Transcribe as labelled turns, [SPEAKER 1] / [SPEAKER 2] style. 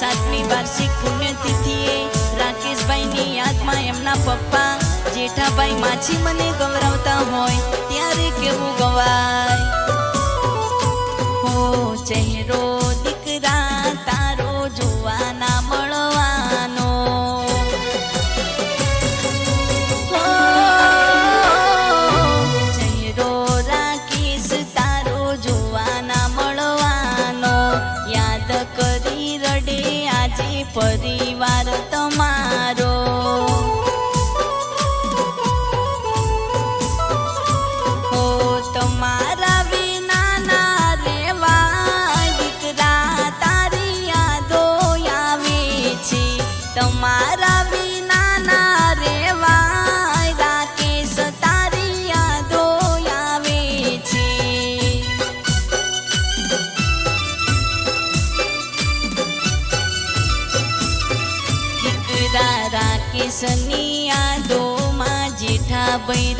[SPEAKER 1] 7મી વાર્ષિક પુણ્યતિથિએ રાકેશભાઈની યાદમાં એમના પપ્પા જેઠાભાઈ માછી મને ગવરાવતા હોય ત્યારે કેવું ગવાય? હો ચહેરો દીકરા તારો જોવાના મળવાનો, ચહેરો રાકેશ તારો જોવાના મળવાનો, યાદ કરી રડે આજે પરિવાર તમારો. હો તમારા વિના ના રેવાય દીકરા તારી યાદો આવે છે, તમારા વિના ના રેવાય રાકેશ તારી યાદો આવે છે. દીકરા રાકેશની યાદોમાં જેઠાભાઈ